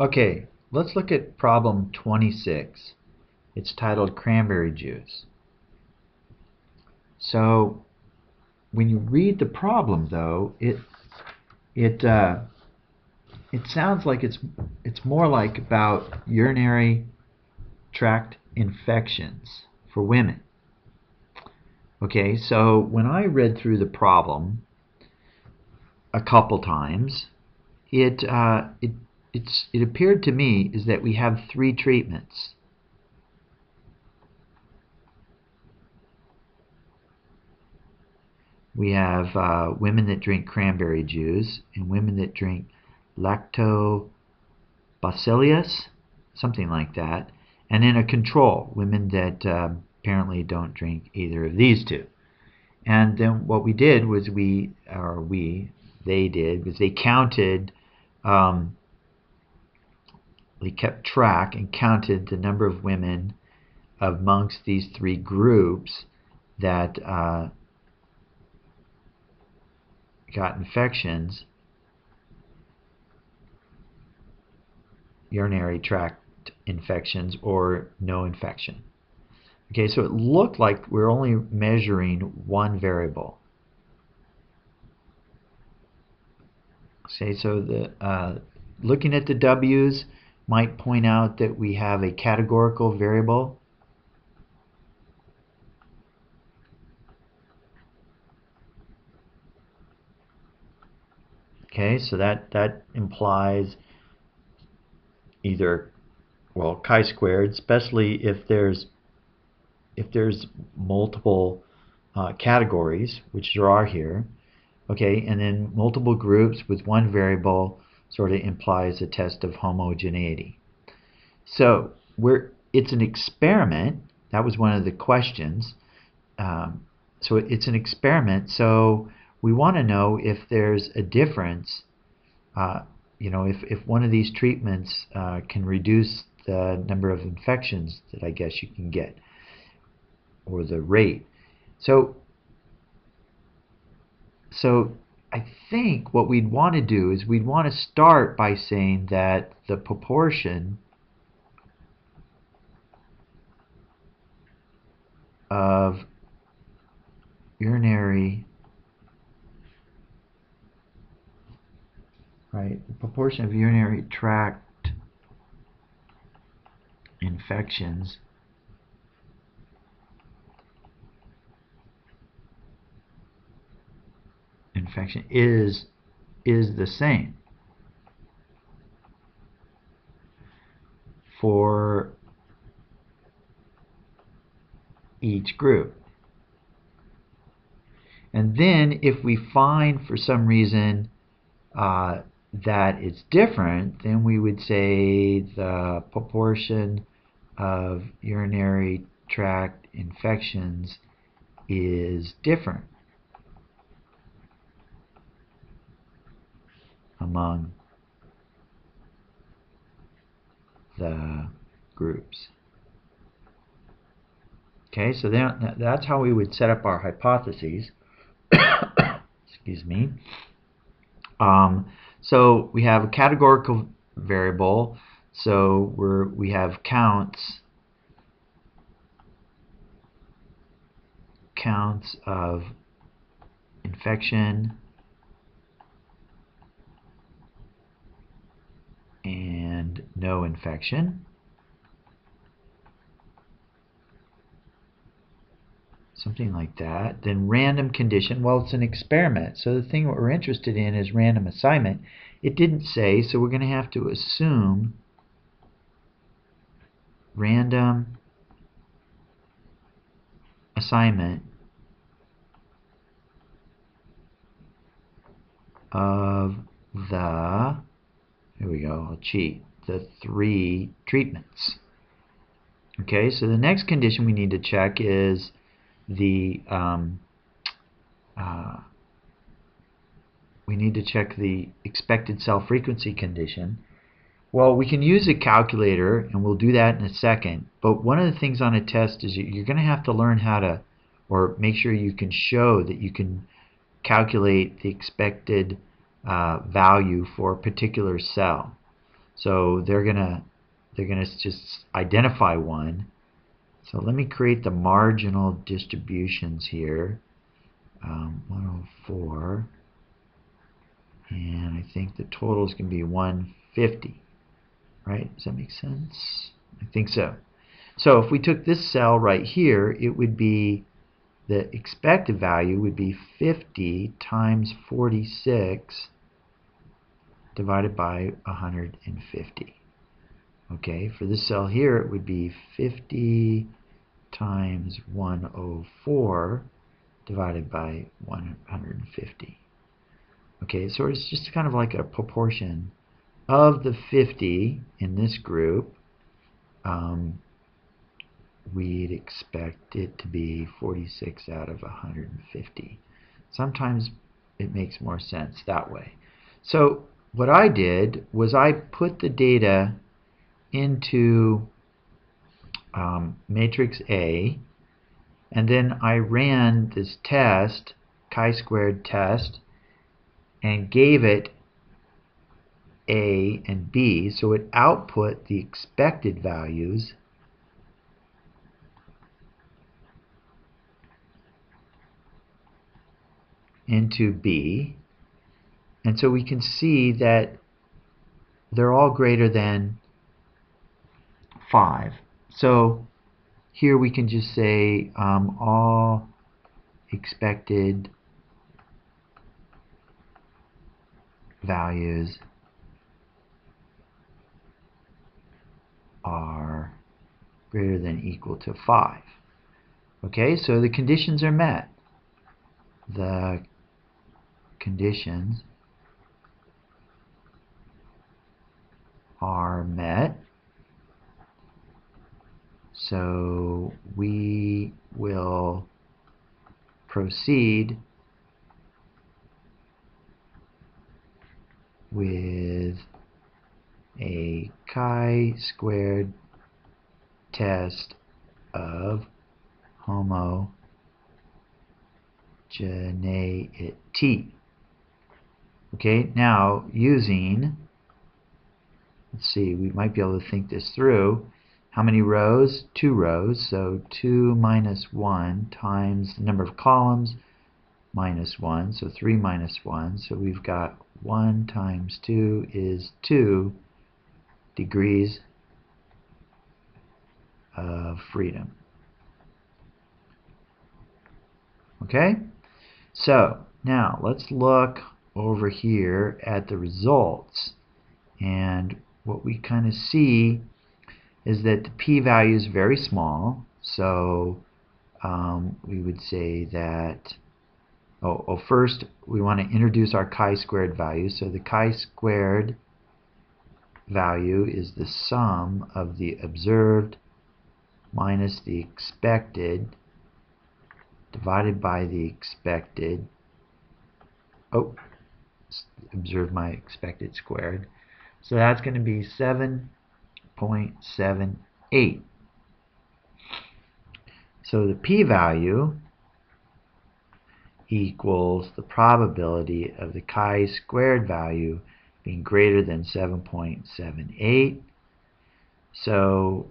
Okay, let's look at problem 26. It's titled Cranberry Juice. So when you read the problem, though, it sounds like it's more like about urinary tract infections for women. Okay, so when I read through the problem a couple times, it appeared to me is that we have three treatments. We have women that drink cranberry juice and women that drink lactobacillus, something like that, and then a control, women that apparently don't drink either of these two. And then what we did was they counted, they kept track and counted the number of women amongst these three groups that got infections, urinary tract infections, or no infection. Okay, so it looked like we're only measuring one variable. Okay, so looking at the W's might point out that we have a categorical variable. Okay, so that implies either, well, chi-squared, especially if there's multiple categories, which there are here. Okay, and then multiple groups with one variable sort of implies a test of homogeneity. So it's an experiment. That was one of the questions. So it's an experiment. So we want to know if there's a difference. If one of these treatments can reduce the number of infections that I guess you can get, or the rate. So I think what we'd want to do is we'd want to start by saying that the proportion of urinary, the proportion of urinary tract infection is the same for each group. And then if we find for some reason that it's different, then we would say the proportion of urinary tract infections is different among the groups. Okay, so that's how we would set up our hypotheses. Excuse me. So we have a categorical variable. So we have counts of infection and no infection. Something like that. Then random condition. Well, it's an experiment, so the thing what we're interested in is random assignment. It didn't say, so we're going to have to assume random assignment of the, here we go, I'll cheat, the three treatments. Okay, so the next condition we need to check is the we need to check the expected cell frequency condition. Well, we can use a calculator, and we'll do that in a second. But one of the things on a test is you're going to have to learn how to, or make sure you can show that you can calculate the expected value for a particular cell. So they're gonna just identify one. So let me create the marginal distributions here. 104, and I think the total is going to be 150. Right? Does that make sense? I think so. So if we took this cell right here, it would be, the expected value would be 50 times 46 divided by 150. Okay, for this cell here, it would be 50 times 104 divided by 150. Okay, so it's just kind of like a proportion of the 50 in this group. We'd expect it to be 46 out of 150. Sometimes it makes more sense that way. So what I did was I put the data into matrix A, and then I ran this test, chi-squared test, and gave it A and B, so it output the expected values into B, and so we can see that they're all greater than 5. So here we can just say all expected values are greater than or equal to 5. Okay, so the conditions are met. The conditions are met. So we will proceed with a chi-squared test of homogeneity. Okay, now using, let's see, we might be able to think this through. How many rows? 2 rows, so 2 minus 1 times the number of columns minus 1, so 3 minus 1. So we've got 1 times 2 is 2 degrees of freedom. Okay? So now let's look over here at the results, and what we kind of see is that the p-value is very small. So we would say that, first we want to introduce our chi-squared value. So the chi-squared value is the sum of the observed minus the expected divided by the expected, observe my expected squared. So that's going to be 7.78. So the p-value equals the probability of the chi-squared value being greater than 7.78. So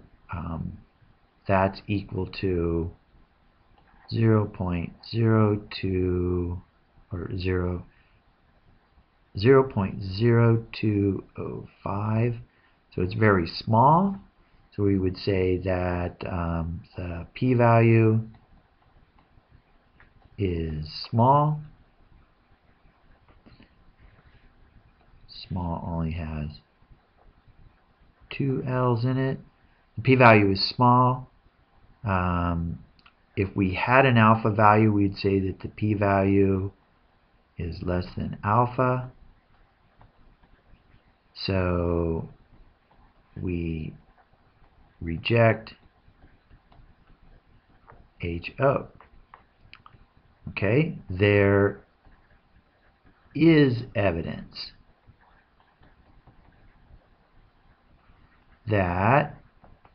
that's equal to 0.02 or 0.0205. So it's very small. So we would say that the p-value is small. Small only has 2 L's in it. The p-value is small. If we had an alpha value, we'd say that the p-value is less than alpha. So we reject HO. Okay, there is evidence that,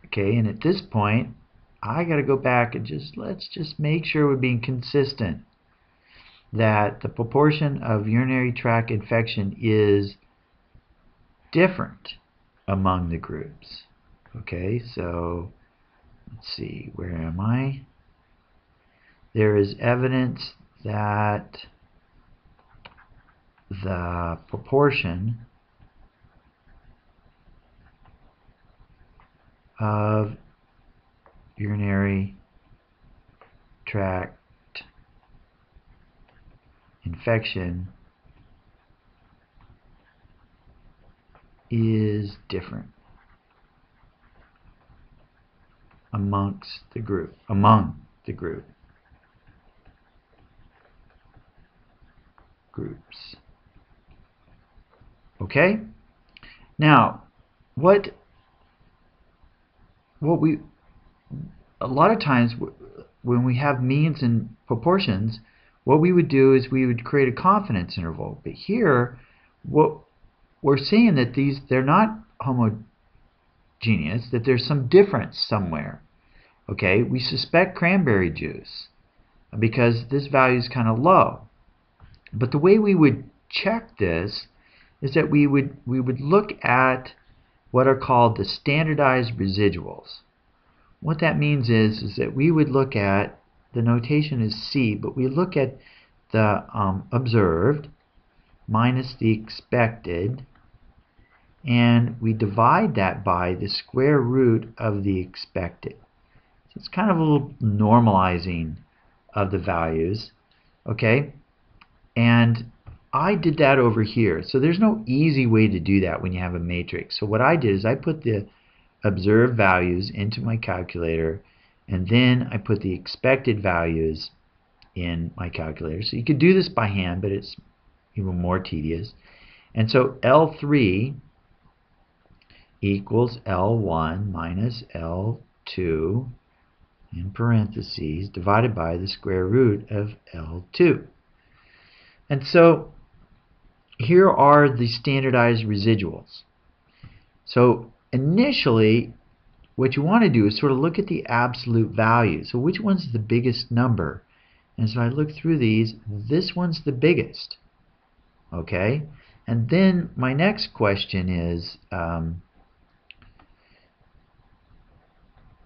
okay, and at this point I got to go back and let's just make sure we're being consistent, that the proportion of urinary tract infection is different among the groups. Okay, so let's see, where am I? There is evidence that the proportion of urinary tract infection is different among the groups. Okay? Now, what we a lot of times when we have means and proportions, what we would do is we would create a confidence interval. But here, what we're seeing that they're not homogeneous, that there's some difference somewhere. Okay, we suspect cranberry juice because this value is kind of low. But the way we would check this is that we would look at what are called the standardized residuals. What that means is that we would look at, the notation is C, but we look at the observed minus the expected, and we divide that by the square root of the expected. So it's kind of a little normalizing of the values, okay? And I did that over here. So there's no easy way to do that when you have a matrix. So what I did is I put the observed values into my calculator, and then I put the expected values in my calculator. So you could do this by hand, but it's even more tedious. And so L3 equals L1 minus L2 in parentheses divided by the square root of L2. And so here are the standardized residuals. So initially, what you want to do is sort of look at the absolute value. So which one's the biggest number? And so I look through these, this one's the biggest. Okay? And then my next question is,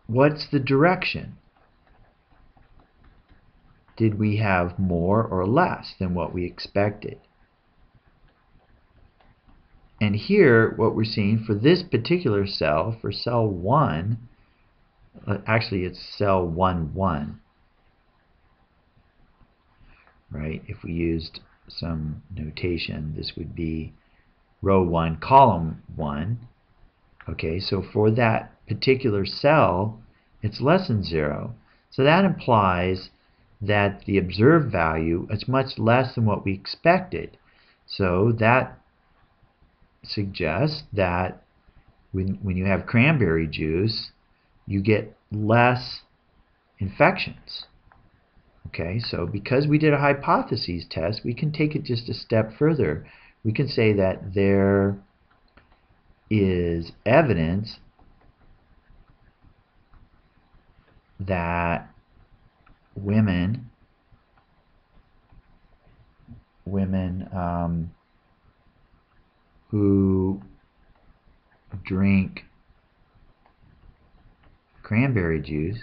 what's the direction? Did we have more or less than what we expected? And here, what we're seeing for this particular cell, for cell 1, actually it's cell 1, right? If we used some notation, this would be row 1, column 1. Okay, so for that particular cell, it's less than 0. So that implies that the observed value is much less than what we expected. So that suggests that when you have cranberry juice, you get less infections. Okay, so because we did a hypotheses test, we can take it just a step further. We can say that there is evidence that women who drink cranberry juice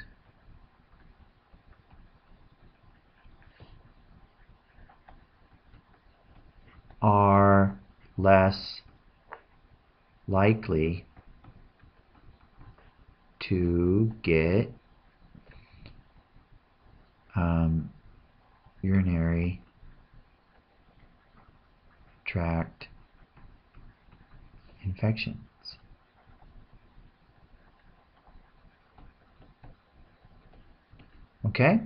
are less likely to get urinary tract infections. Okay,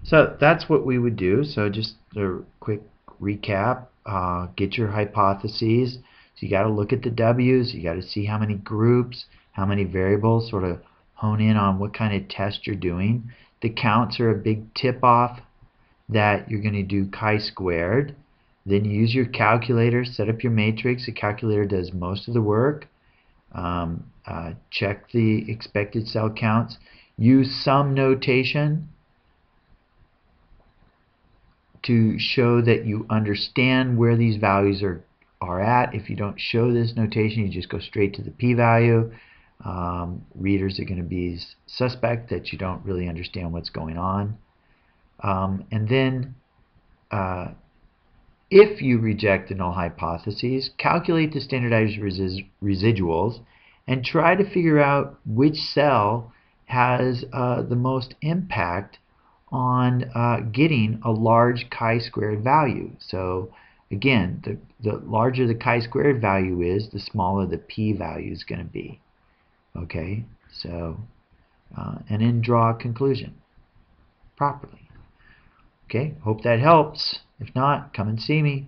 so that's what we would do. So just a quick recap, get your hypotheses. So you got to look at the W's, you got to see how many groups, how many variables, sort of hone in on what kind of test you're doing. The counts are a big tip-off that you're going to do chi-squared. Then use your calculator, set up your matrix. The calculator does most of the work. Check the expected cell counts. Use some notation to show that you understand where these values are are at. If you don't show this notation, you just go straight to the p-value. Readers are going to be suspect that you don't really understand what's going on. And then if you reject the null hypotheses, calculate the standardized residuals and try to figure out which cell has the most impact on getting a large chi-squared value. So again, the larger the chi-squared value is, the smaller the p-value is going to be. Okay, so and then draw a conclusion properly. Okay, hope that helps. If not, come and see me.